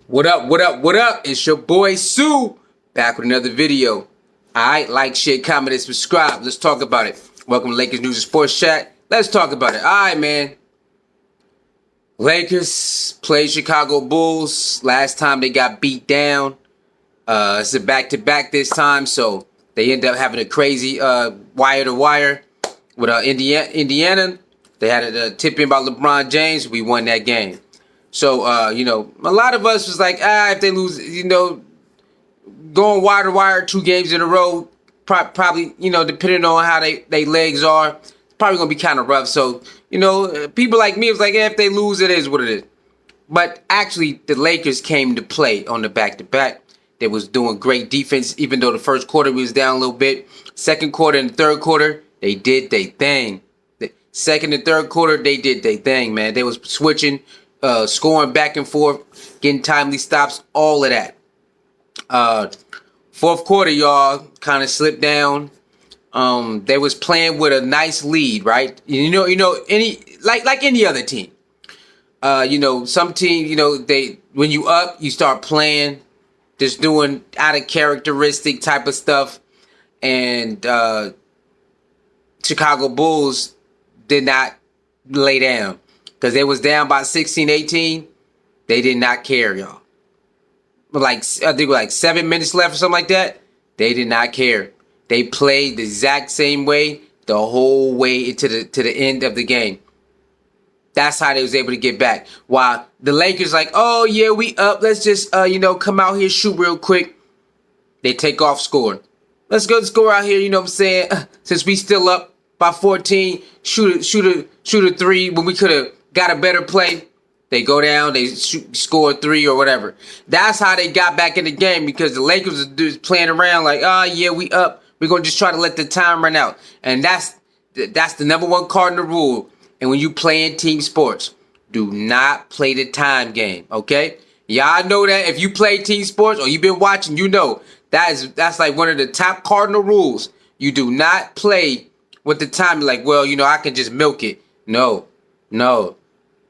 What up, what up, what up? It's your boy Sue, back with another video. Alright, like, share, comment, and subscribe. Let's talk about it. Welcome to Lakers News and Sports Chat. Let's talk about it. Alright, man. Lakers played Chicago Bulls. Last time they got beat down. It's a back-to-back this time, so they end up having a crazy wire-to-wire with Indiana. They had a tip in about LeBron James. We won that game. So, a lot of us was like, if they lose, going wire to wire 2 games in a row, probably, depending on how they legs are, it's probably going to be kind of rough. So, people like me was like, if they lose, it is what it is. But actually, the Lakers came to play on the back-to-back. They was doing great defense, even though the first quarter was down a little bit. Second quarter and third quarter, they did their thing. The second and third quarter, they did their thing, man. They was switching, scoring back and forth, getting timely stops, all of that. Fourth quarter, y'all kind of slipped down. They was playing with a nice lead, right? Like any other team. Some team, they when you up, you start playing, just doing out of characteristic type of stuff, and Chicago Bulls did not lay down. Because they was down by 16, 18. They did not care, y'all. I think like 7 minutes left or something like that. They did not care. They played the exact same way the whole way to the end of the game. That's how they was able to get back. While the Lakers like, oh yeah, we up. Let's just come out here, shoot real quick. They take off scoring. Let's go score out here, you know what I'm saying? Since we still up by 14, shoot a 3 when we could have got a better play. They go down, they score 3 or whatever. That's how they got back in the game, because the Lakers was playing around like, yeah, we up. We're going to just try to let the time run out. And that's the number one cardinal rule. And when you play in team sports, do not play the time game, okay? Y'all know that if you play team sports or you've been watching, that's like one of the top cardinal rules. You do not play with the time. You're like, well, I can just milk it. No.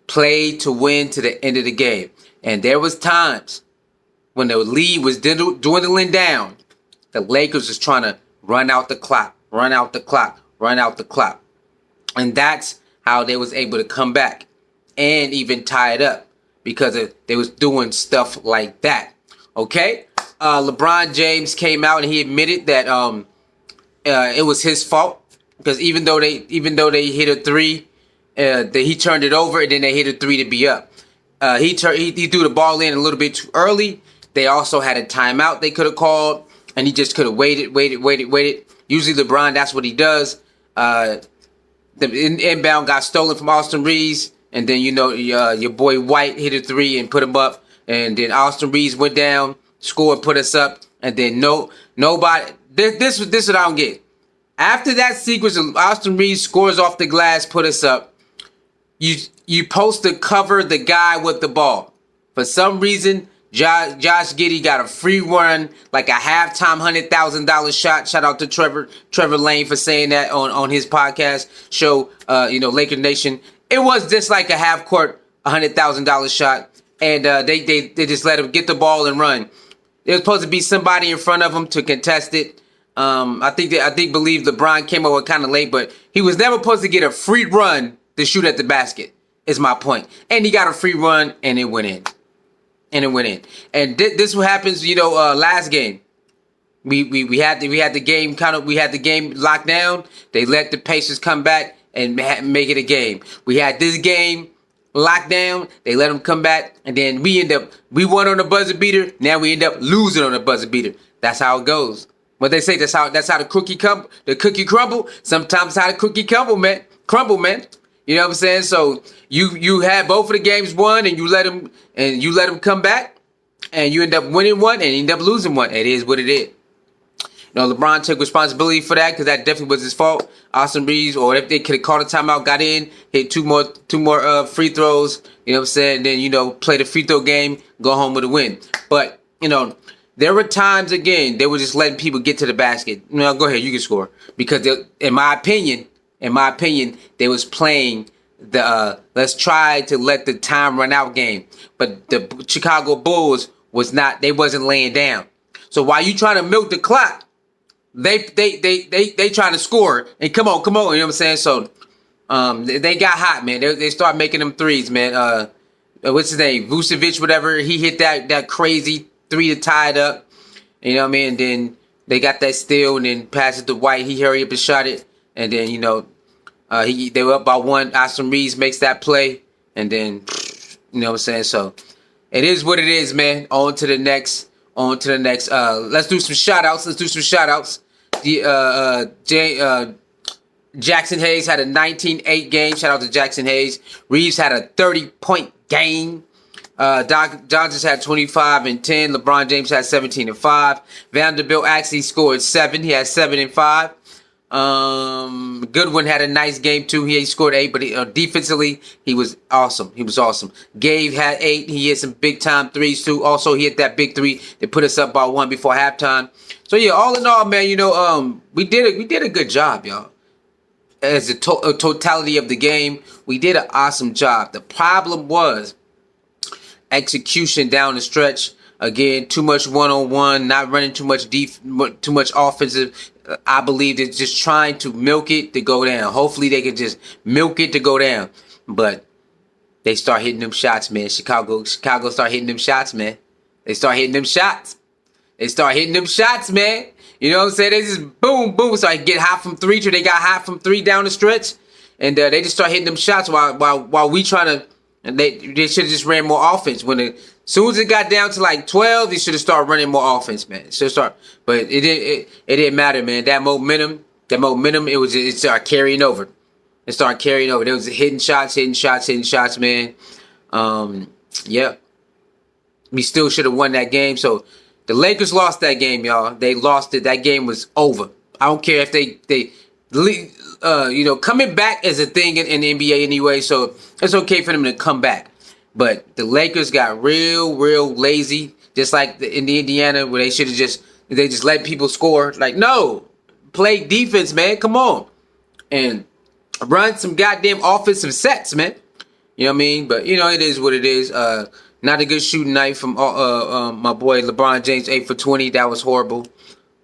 Play to win to the end of the game. And there was times when the lead was dwindling down. The Lakers was trying to run out the clock. And that's how they was able to come back and even tie it up, because they was doing stuff like that. Okay? LeBron James came out and he admitted that it was his fault, because even though they hit a 3, he turned it over, and then they hit a 3 to be up. He threw the ball in a little bit too early. They also had a timeout they could have called, and he just could have waited. Usually LeBron, that's what he does. The inbound got stolen from Austin Reeves, and then your boy White hit a 3 and put him up, and then Austin Reeves went down, scored, put us up, and then nobody. This is what I don't get. After that sequence of Austin Reeves scores off the glass, put us up, you supposed to cover the guy with the ball. For some reason, Josh Giddey got a free run, like a halftime $100,000 shot. Shout out to Trevor Lane for saying that on his podcast show, Laker Nation. It was just like a half court $100,000 shot, and they just let him get the ball and run. There was supposed to be somebody in front of him to contest it. I believe LeBron came over kind of late, but he was never supposed to get a free run to shoot at the basket, is my point. And he got a free run, and it went in. And this is what happens, last game. We had the game locked down. They let the Pacers come back and make it a game. We had this game locked down. They let them come back, and then we won on the buzzer beater. Now we end up losing on the buzzer beater. That's how it goes. What they say, that's how the cookie crumble. Sometimes how the cookie crumble, man. You know what I'm saying? So you had both of the games won, and you let them come back, and you end up winning one and end up losing one. It is what it is. LeBron took responsibility for that, because that definitely was his fault. Austin Reeves, or if they could have called a timeout, got in, hit two more free throws. You know what I'm saying? And then play the free throw game, go home with a win. But there were times, again, they were just letting people get to the basket. Go ahead, you can score, because in my opinion, they was playing the let's try to let the time run out game. But the Chicago Bulls they wasn't laying down. So while you trying to milk the clock, they trying to score and come on, you know what I'm saying? So they got hot, man. They start making them threes, man. What's his name? Vucevic, whatever. He hit that crazy three to tie it up. You know what I mean? And then they got that steal and then passed it to White. He hurried up and shot it. And then, they were up by one. Austin Reeves makes that play. And then, you know what I'm saying? So it is what it is, man. On to the next. Let's do some shout outs. Jackson Hayes had a 19-8 game. Shout out to Jackson Hayes. Reeves had a 30-point game. Doc Johnson had 25 and 10. LeBron James had 17 and 5. Vanderbilt actually scored 7. He had 7 and 5. Goodwin had a nice game too. He scored 8, but defensively he was awesome. Gabe had 8. He hit some big time threes too. Also, he hit that big 3 that put us up by 1 before halftime. So yeah, all in all, man, we did a good job, y'all. As a totality of the game, we did an awesome job. The problem was execution down the stretch. Again, too much one-on-one, not running too much offensive. I believe they're just trying to milk it to go down. Hopefully they can just milk it to go down. But they start hitting them shots, man. Chicago start hitting them shots, man. They start hitting them shots, man. You know what I'm saying? They just boom, boom. So I get hot from 3. They got hot from 3 down the stretch. And they just start hitting them shots while we trying to. And they should have just ran more offense. As soon as it got down to like 12, they should have started running more offense, man. But it didn't matter, man. That momentum, it started carrying over. There was hitting shots, man. Yeah. We still should have won that game. So the Lakers lost that game, y'all. They lost it. That game was over. I don't care if they coming back is a thing in the NBA anyway, so it's okay for them to come back. But the Lakers got real lazy, just like in the Indiana where they should have just let people score. Like, no, play defense, man. Come on, and run some goddamn offensive sets, man. You know what I mean? But it is what it is. Not a good shooting night from my boy LeBron James, 8 for 20. That was horrible.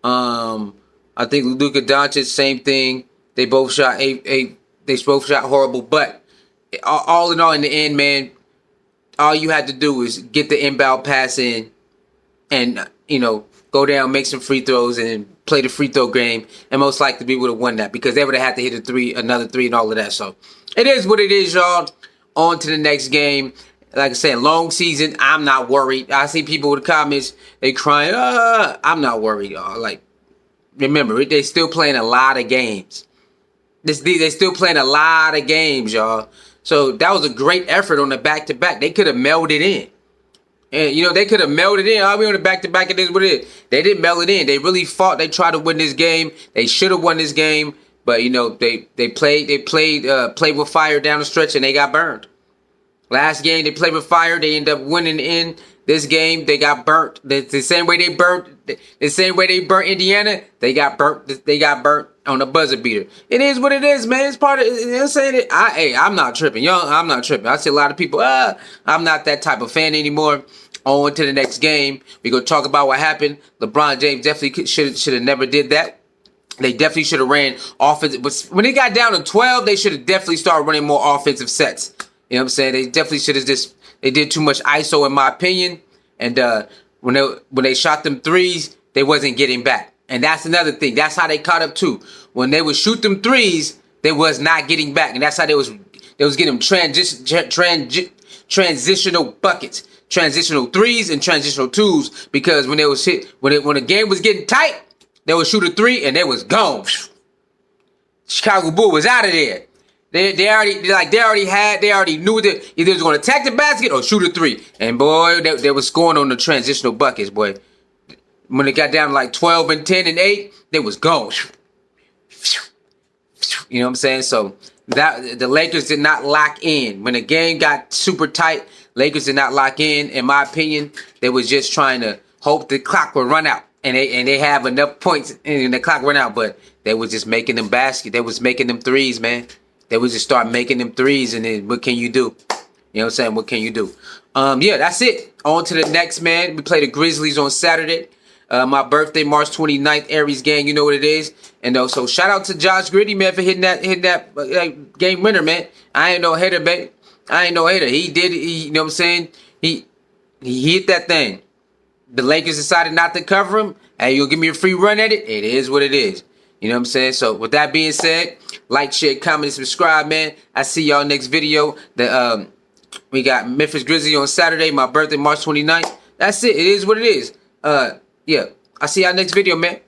I think Luka Doncic, same thing. They both shot 8. They both shot horrible. But all in all, in the end, man, all you had to do is get the inbound pass in and, go down, make some free throws, and play the free throw game. And most likely we would have won that because they would have had to hit another 3 and all of that. So it is what it is, y'all. On to the next game. Like I said, long season. I'm not worried. I see people with the comments. They crying. I'm not worried, y'all. Like, remember, they still playing a lot of games. They still playing a lot of games, y'all. So that was a great effort on the back-to-back. They could have melded in. And, they could have melded in. We on the back-to-back. It is what it is. They didn't meld it in. They really fought. They tried to win this game. They should have won this game. But, they played with fire down the stretch and they got burned. Last game, they played with fire. They ended up winning in this game. They got burnt. The same way they burnt Indiana. They got burnt on the buzzer beater. It is what it is, man. It's part of. I'm saying it. I'm not tripping, y'all. I'm not tripping. I see a lot of people. I'm not that type of fan anymore. On to the next game. We gonna talk about what happened. LeBron James definitely should have never did that. They definitely should have ran offensive. But when it got down to 12, they should have definitely started running more offensive sets. You know what I'm saying? They definitely should have they did too much ISO in my opinion. And when they shot them threes, they wasn't getting back. And that's another thing. That's how they caught up too. When they would shoot them threes, they was not getting back. And that's how they was getting them transitional buckets. Transitional threes and transitional twos. Because when the game was getting tight, they would shoot a 3 and they was gone. Chicago Bull was out of there. They already knew that either was going to attack the basket or shoot a 3. And boy, they was scoring on the transitional buckets, boy. When it got down to like 12 and 10 and 8, they was gone. You know what I'm saying? So that the Lakers did not lock in. When the game got super tight, Lakers did not lock in. In my opinion, they was just trying to hope the clock would run out. And they have enough points and the clock run out, but they was just making them basket. They was making them threes, man. they would just start making them threes, and then what can you do? You know what I'm saying? What can you do? Yeah, that's it. On to the next, man. We play the Grizzlies on Saturday. My birthday, March 29th, Aries gang, you know what it is. And so shout out to Josh Giddey, man, for hitting that game winner, man. I ain't no hater, baby. I ain't no hater. He did, you know what I'm saying? He hit that thing. The Lakers decided not to cover him. Hey, you'll give me a free run at it? It is what it is. You know what I'm saying? So with that being said, like, share, comment, and subscribe, man. I see y'all next video. We got Memphis Grizzlies on Saturday. My birthday, March 29th. That's it. It is what it is. Yeah. I see y'all next video, man.